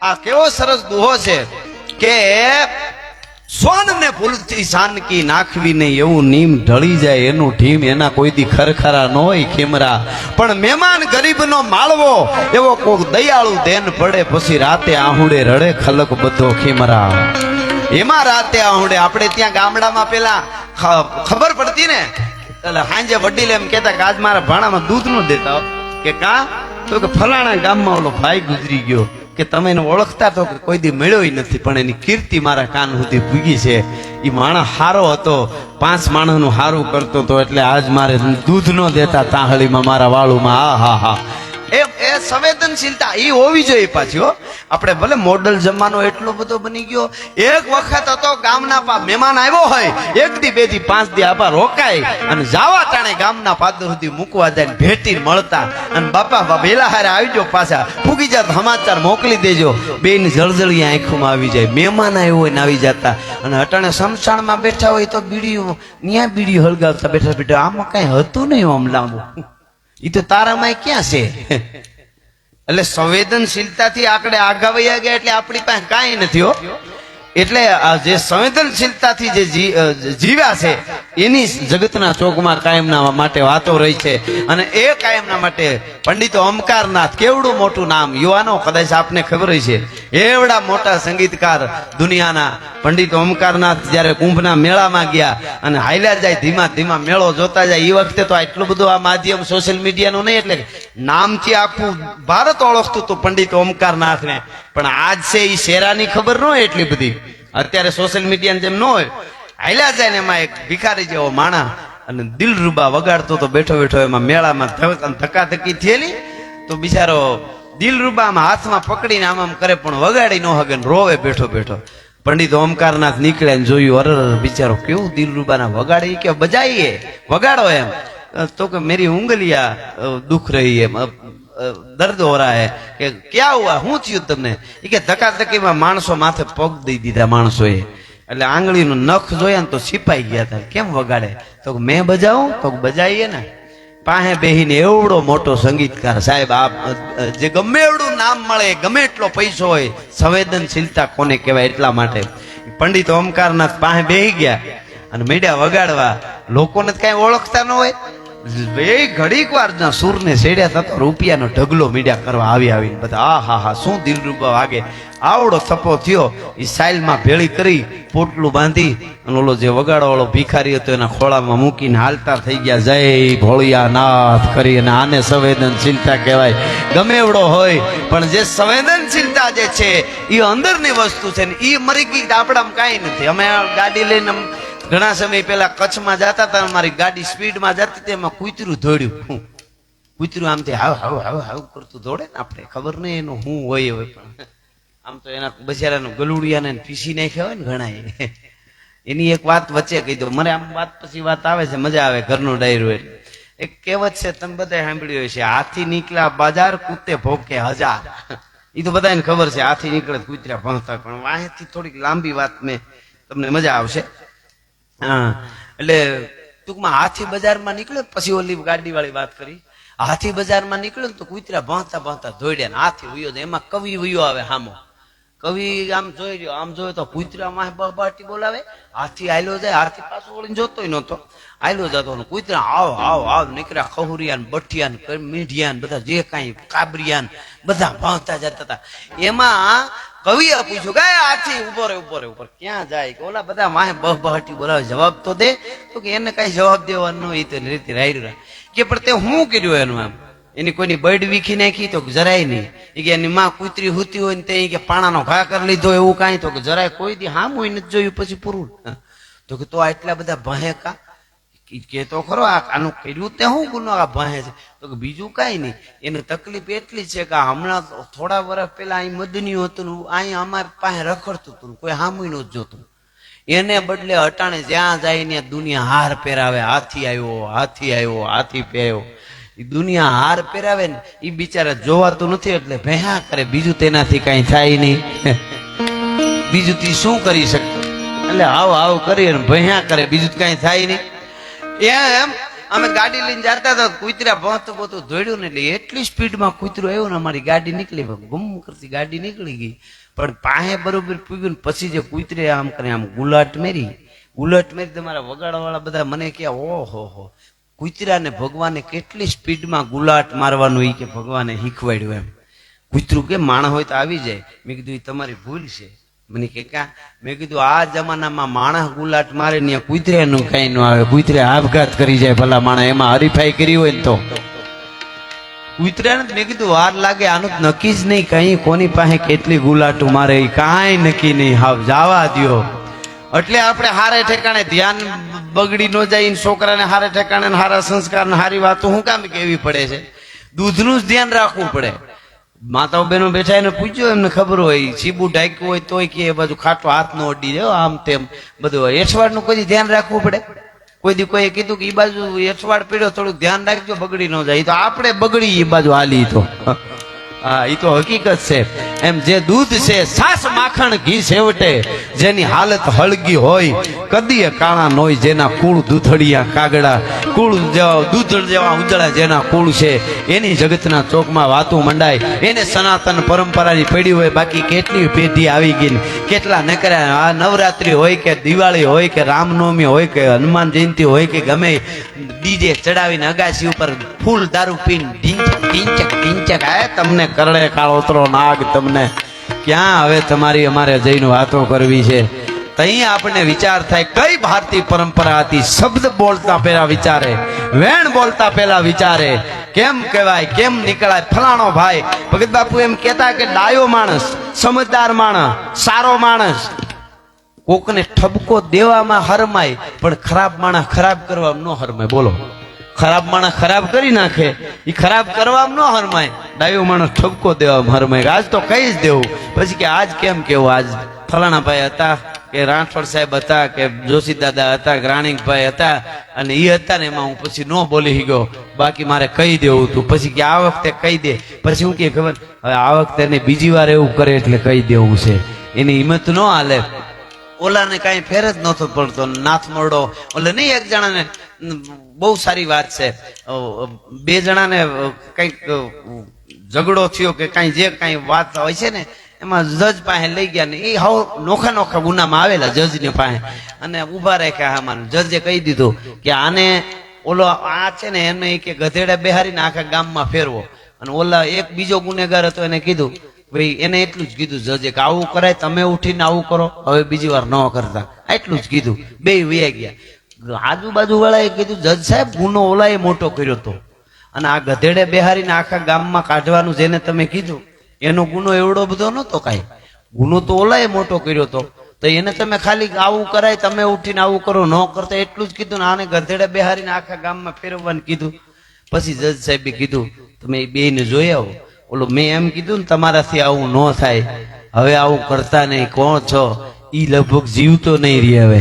આ કેવો સરસ દુહો છે કે સોન ને ભૂલથી સાનકી નાખવી ને એવું નીમ ઢળી જાય એનું ઢીમ એના કોઈ દી ખરખરા ન હોય ખેમરા પણ મહેમાન ગરીબ નો માળવો એવો કોક દયાળુ દેન પડે પછી રાતે આહુડે રડે ખલક બધો ખેમરા એમાં રાતે આહુડે આપણે ત્યાં ગામડામાં પેલા ખબર પડતી ને એટલે હાંજે વડીલ એમ કહેતા કે આજ મારા ભાણામાં દૂધ નો દેતા કે કા તો કે ફલાણા ગામમાં ઓલો ભાઈ ગુજરી ગયો કે તમે એને ઓળખતા તો કોઈ દી મળ્યો નથી પણ એની કીર્તિ મારા કાન સુધી ભૂગી છે એ માણસ હારો હતો 5 માણસનું હારું કરતો હતો એટલે આજ મારે દૂધ નો દેતા તાહળીમાં મારા વાળુમાં આ હા હા એ સંવેદનશીલતા એ હોવી જોઈએ પાછી હો આપણે ભલે મોડલ જમાનો એટલો બધો બની ગયો એક વખત હતો ગામના મહેમાન આવ્યો હોય 1 દી 2 દી 5 દી આપા રોકાય અને જાવા ટાણે ગામના પાદર સુધી મૂકવા જાય ભેટી મળતા અને બાપા વેલા હારે આવજો પાછા ફૂગી જાત સમાચાર મોકલી દેજો બેન જળજળી આંખોમાં આવી જાય મહેમાન આવ્યો હોય ને આવી જતા અને અટાણે સમસાણમાં બેઠા હોય તો બીડી હળગાવતા બેઠા બેઠા આમાં કઈ હતું નહીં આમ લાંબુ એ તો તારામાં ક્યાં છે એટલે સંવેદનશીલતાથી આકડે આગા વયા ગયા એટલે આપણી પાસે કાંઈ નથી હો એટલે જે સંવેદનશીલતાથી જે જીવ્યા છે એની જગતના ચોકમાં કાયમના માટે વાતો રહી છે અને એ કાયમના માટે પંડિતો ઓમકારનાથ કેવડું મોટું નામ યુવાનો કદાચ આપને ખબર છે એવડા મોટા સંગીતકાર દુનિયાના પંડિત ઓમકારનાથ જ્યારે કુંભના મેળામાં ગયા અને હાલ્યા જાય ધીમા ધીમા મેળો જોતા જાય એ વખતે તો આટલું બધું આ માધ્યમ સોશિયલ મીડિયાનું નહીં એટલે નામથી આખું ભારત ઓળખતું હતું પંડિત ઓમકારનાથને પણ આજ છે એ શેરાની ખબર ન હોય એટલી બધી અત્યારે સોશિયલ મીડિયાની જેમ ન હોય હાલ્યા જાય ને એમાં એક ભિખારી જેવો માણા અને દિલરૂબા વગાડતો તો બેઠો બેઠો એમાં મેળામાં ધક્કાધક્કી થયેલી તો બિચારો દિલરૂબામાં હાથમાં પકડીને આમ કરે પણ વગાડી ન હગે રોવે બેઠો બેઠો પંડિત ઓમકારનાથ નીકળ્યા ને જોયું અરે બિચારો કેવું દિલરૂબાના વગાડી કે બજાઈએ વગાડો એમ તો કે મેરી ઉંગલિયા દુખ રહી એમ દર્દ હો રહા હે કે ક્યાં હુઆ શું થયું તમને એ કે ધક્કાધક્કીમાં માણસો માથે પગ દઈ દીધા માણસોએ એટલે આંગળીનું નખ જોયા ને તો છીપાઈ ગયા હતા કેમ વગાડે તો મેં બજાવું તો બજાઈએ ને પાસે બેહીને એવડો મોટો સંગીતકાર સાહેબ આપ જે ગમે એવડું નામ મળે ગમે એટલો પૈસો હોય સંવેદનશીલતા કોને કહેવાય એટલા માટે પંડિત ઓમકારનાથ પાસે બેહી ગયા અને મીડિયા વગાડવા લોકોને કઈ ઓળખતા ન હોય બે ઘડીક વાર ના સૂરને સેડ્યા થતો રૂપિયાનો ઢગલો મીડિયા કરવા આવીને બધા આ હા હા શું દિલરૂબા વાગે આવડો થપ્પો થયો એ સાઇલમાં ભેળી કરી પોટલું બાંધી અને ઓલો જે વગાડો વાળો ભિખારી હતો એના ખોળામાં મૂકીને હાલતા થઈ ગયા જય ભોળિયાનાથ કરી અને આને સંવેદનશીલતા કહેવાય ગમે એવડો હોય પણ જે સંવેદનશીલતા જે છે એ અંદરની વસ્તુ છે ને એ મરી ગઈ આપણામાં કાંઈ નથી અમે ગાડી લઈને ઘણા સમય પેલા કચ્છમાં જતા હતા અમારી ગાડી સ્પીડમાં જતી હતી એમાં કૂતરું દોડ્યું કૂતરું આમથી હાવ કરતું દોડે ને આપણે ખબર નહીં એનું શું હોય પણ આમ તો એના બજારાનું ગલુડિયાને પીસી નાખ્યા હોય ને ઘણા એની એક વાત વચ્ચે કહી દો મને આમ વાત પછી વાત આવે છે મજા આવે ઘરનો ડાયરો એટલે એક કહેવત છે તમે બધા સાંભળ્યું હશે હાથી નીકળ્યા બજાર કૂતે ભોકે 1000 એ તો બધાને ખબર છે હાથી નીકળે કૂતરા ભણતા પણ વાહેથી થોડીક લાંબી વાત મેં તમને મજા આવશે હા એટલે ટૂંકમાં હાથી બજારમાં નીકળ્યો પછી ઓલી ગાડી વાળી વાત કરી હાથી બજારમાં નીકળ્યો તો કૂતરા ભાંતા ભાંતા દોડ્યા ને હાથી ઉયો એમાં કવિ ઉયો આવે હામો કવિ આમ જોઈ રહ્યો આમ જોયો તો કૂતરા માં બહબાટી બોલાવે હાથી આયલો જાય હાથી પાછું વળીને જોતોય નતો આયલો જતો કૂતરા આવ આવ આવ નીકળ્યા ખહુરિયાન બઠિયાન મીઢિયાન બધા જે કાંઈ કાબરિયાન બધા ભાંતા જતા હતા એમાં કવિએ પૂછ્યું કે હાથી ઉભો રે ક્યાં જાય કે ઓલા બધા વાહે બહબાટી બોલાવે જવાબ તો દે તો કે એને કઈ જવાબ દેવાનો એ તો રીતે રાયરું કે પણ તે શું કર્યું એનું આમ એની કોઈની બર્ડ વીખી નાખી તો જરાય નહીં એ કે એની માં કૂતરી હુતી હોય ને તે કે પાણાનો ઘા કરી લીધો એવું કાંઈ તો કે જરાય કોઈ દી હામ હોય નથી જોયું પછી પૂરું તો કે તો આટલા બધા ભહે કા કે તો ખરો આનું કર્યું તે શું ગુનો આ ભહે છે તો કે બીજું કાંઈ નહીં એને તકલીફ એટલી છે કે હમણાં થોડા વર્ષ પેલા અહીં મદનીયું હતું અહીંયા અમારી પાસે રખડતું હતું કોઈ હામુય નહોતું જોતું એને બદલે અટાણે જ્યાં જાય ને દુનિયા હાર પહેરાવે હાથી પહેર્યો એ દુનિયા હાર પહેરાવે ને એ બિચારા જોવાતું નથી એટલે ભેહા કરે બીજું તેનાથી કઈ થાય નહીં બીજું તી શું કરી શકતો એટલે આવ કરી ભેહા કરે બીજું કઈ થાય નહીં એમ અમે ગાડી લઈને જતા હતા, કૂતરા ભોંતું બોતું દોડ્યું ને એટલે એટલી સ્પીડમાં કૂતરું આવ્યું ને અમારી ગાડી નીકળી, ગુમ કરતી ગાડી નીકળી ગઈ. પણ પાસે બરોબર પૂગ્યું ને પછી જે કૂતરે આમ કરે આમ ગુલાટ મેરી તમારા વગાડવા વાળા બધા મને કે ઓહો હો, કૂતરાને ભગવાને કેટલી સ્પીડમાં ગુલાટ મારવાનું એ કે ભગવાને શીખવાડ્યું એમ. કૂતરું કે માણસ હોય તો આવી જાય. મેં કીધું એ તમારી ભૂલ છે. મને કે ક્યાં? મેં કીધું આ જમાનામાં માણસ ગુલાટ મારે ને કૂતરાનું કઈ ન આવે, કૂતરે આપઘાત કરી જાય ભલા માણસ, એમાં હરીફાઈ કરી હોય ને તો કૂતરાને મેં કીધું વાર લાગે, આનું નક્કી જ નહીં કઈ કોની પાસે કેટલી ગુલાટું મારે એ કાંઈ નક્કી નહીં. હાવ જવા દ્યો. એટલે આપણે હારે ઠેકાણે ધ્યાન બગડી ન જાય, છોકરાને હારે ઠેકાણે હારા સંસ્કાર ને હારી વાતો શું કામ કેવી પડે છે? દૂધનું જ ધ્યાન રાખવું પડે. માતાઓ બહેનો બેઠા એને પૂછ્યો, એમને ખબર હોય સીબુ ઢાંક્યું હોય તોય કે બધું ખાટો હાથ નો અડી જાય આમ તેમ બધું. એઠવાડનું કોઈ ધ્યાન રાખવું પડે? કોઈ દી કોઈ કીધું કે એ બાજુ એઠવાડ પીડ્યો થોડુંક ધ્યાન રાખજો બગડી ન જાય. તો આપણે બગડી એ બાજુ હાલી તો હા એ તો હકીકત છે. એમ જે દૂધ છે છાસ માખણ ઘી છેવટે જેની હાલત હળગી હોય કદીએ કાણા નોય જેના કુળ દૂધડિયા કાગડા કુળ જેવા દૂધ જેવા ઉજળા જેના કુળ છે એની જગતના ચોકમાં વાતું મંડાય. એને સનાતન પરંપરાની પેઢી હોય, બાકી કેટલી પેઢી આવી ગઈ, કેટલા નકર્યા. આ નવરાત્રી હોય કે દિવાળી હોય કે રામનવમી હોય કે હનુમાન જયંતિ હોય કે ગમે ડીજે ચડાવીને અગાસી ઉપર ફૂલ દારૂ પીને ઢીંચક ઢીંચક આ તમને કરડે કાળોતરો નાગ. તમને ક્યાં હવે તમારી અમારે જઈને વાતો કરવી છે? તઈ આપણને વિચાર થાય કઈ ભારતીય પરંપરા હતી. શબ્દ બોલતા પહેલા વિચારે, વેણ બોલતા પહેલા વિચારે, કેમ કહેવાય કેમ નીકળાય. ફલાણો ભાઈ ભગત બાપુ એમ કહેતા કે ડાયો માણસ, સમજદાર માણસ, સારો માણસ કોકને ઠપકો દેવામાં હરમાય, પણ ખરાબ માણસ ખરાબ કરવામાં ન હરમાય. બોલો, ખરાબ માણસ ખરાબ કરી નાખે, એ ખરાબ કરવામાં ન હરમાય. ડાયો માણસ ઠપકો દેવામાં હરમાય. આજ તો કઈ જ દેવું, પછી કે આજ કેમ કેવું, આજ ફલાણા ભાઈ હતા કે રાઠોડ સાહેબ હતા કે જોશી દાદા હતા કે રાણીકભાઈ હતા અને એ હતા ને એમાં હું પછી ન બોલી ગયો, બાકી મારે કહી દેવું હતું. પછી કે આ વખતે કહી દે. પછી હું કે ખબર હવે આ વખતે એને બીજી વાર એવું કરે એટલે કહી દેવું છે. એની હિંમત ન હાલે. ઓલાને કઈ ફેર જ નતો પડતો. નાથ મોરડો ઓલે નહીં, એક જણાને બહુ સારી વાત છે, બે જણાને કઈક ઝઘડો થયો કે કઈ જે કઈ વાત હોય છે ને એમાં જજ પાસે લઈ ગયા ને એ હાવ નોખા નોખા ગુનામાં આવેલા જજ ની પાસે અને ઉભા રાખ્યા. આમાં જજે કહી દીધું કે આને ઓલો આ છે ને એને કે ગધેડા બેહારીને આખા ગામમાં ફેરવો. અને ઓલા એક બીજો ગુનેગાર હતો એને કીધું ભાઈ, એને એટલું જ કીધું જજે કે આવું કરાય, તમે ઉઠીને આવું કરો, હવે બીજી વાર ન કરતા. એટલું જ કીધું. બે વયા ગયા. આજુબાજુ વાળાએ કીધું જજ સાહેબ ગુનો ઓલાએ મોટો કર્યો હતો અને આ ગધેડે બેહારીને આખા ગામમાં કાઢવાનું જેને તમે કીધું એનો ગુનો એવડો બધો નતો. કાંઈ ગુનો તો ઓલાએ મોટો કર્યો હતો, તો એને તમે ખાલી આવું કરાય, તમે ઉઠીને આવું કરો ન કરતા એટલું જ કીધું ને આને ગધેડે બેહારીને આખા ગામમાં ફેરવવાનું કીધું. પછી જજ સાહેબે કીધું તમે બે ને જોઈ આવો. ઓલો મેં એમ કીધું ને તમારાથી આવું ન થાય, હવે આવું કરતા નહીં. કોણ છો? ઈ લગભગ જીવતો નહીં રહે હવે.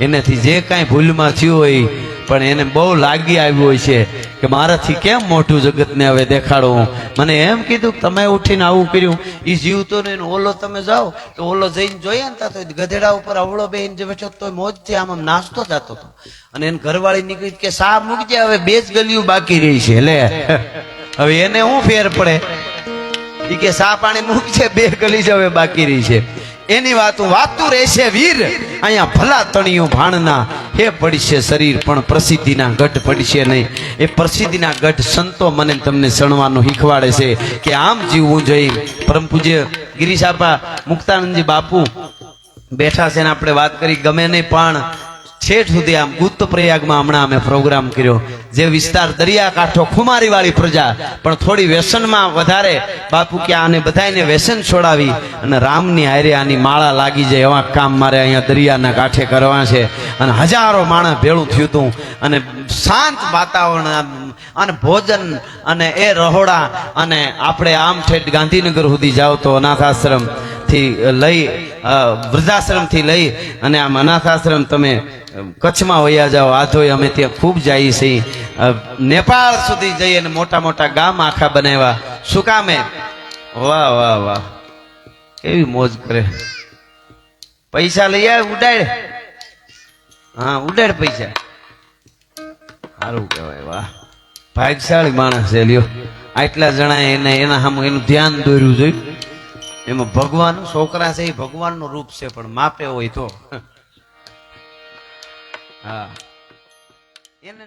એનાથી જે કાંઈ ભૂલમાં થયું હોય પણ એને બહુ લાગી આવ્યું હોય છે કે મારાથી કેમ મોટું જગતને હવે દેખાડવું. મને એમ કીધું કે તમે ઉઠીને આવું કર્યું. એ જીવતો નહીં. ઓલો તમે જાઓ તો ઓલો જઈને જોઈએ ને તો ગધેડા ઉપર અવળો બેહીને બેઠો તો મોજથી આમ નાસ્તો જતો હતો અને એને ઘરવાળી નીકળી કે સા મૂકજે, હવે 2 જ ગલીયું બાકી રહી છે. લે હવે એને શું ફેર પડે? એ કે સા પાણી મૂકજે, 2 ગલી જ હવે બાકી રહી છે. એની વાતું રહેશે વીર, અહીંયા ભલા તણિયું ભાણના હે પડશે શરીર પણ પ્રસિદ્ધિના ગઢ પડશે નહીં. એ પ્રસિદ્ધિના ગઢ સંતો મને તમને સણવાનું શીખવાડે છે કે આમ જીવવું જોઈએ. પરમ પૂજ્ય ગિરીશાપા મુક્તાનંદજી બાપુ બેઠા છે ને આપણે વાત કરી ગમે નહીં, પણ છેઠ સુધી આમ ગુપ્ત પ્રયાગમાં હમણાં અમે પ્રોગ્રામ કર્યો. જે વિસ્તાર દરિયાકાંઠો ખુમારી વાળી પ્રજા પણ થોડી વ્યસનમાં વધારે, બાપુ કે આને બધાને વ્યસન છોડાવી અને રામની હારે આની માળા લાગી જાય એવા કામ મારે અહીંયા દરિયાના કાંઠે કરવા છે. અને હજારો માણસ ભેળું થયું હતું અને શાંત વાતાવરણ અને ભોજન અને એ રહોડા. અને આપણે આમ ઠેઠ ગાંધીનગર સુધી જાઓ તો અનાથ આશ્રમ થી લઈ વૃદ્ધાશ્રમ થી લઈ અને આમ અનાથ આશ્રમ તમે કચ્છમાં વયા જાઓ, આધોય અમે ત્યાં ખૂબ જઈએ છીએ. નેપાળ સુધી જઈ અને મોટા મોટા ગામ આખા બનાવ્યા. શું કામે? વાહ વાહ વાહ, કેવી મોજ કરે. પૈસા લઈ આવે, ઉડાડ. હા ઉડાડ પૈસા. સારું કહેવાય, વાહ ભાગ્યશાળી માણસ છે લ્યો. આટલા જણા એને એના સામે એનું ધ્યાન દોર્યું જોયું. એમાં ભગવાન છોકરા છે એ ભગવાનનું રૂપ છે, પણ માપે હોય તો હા એને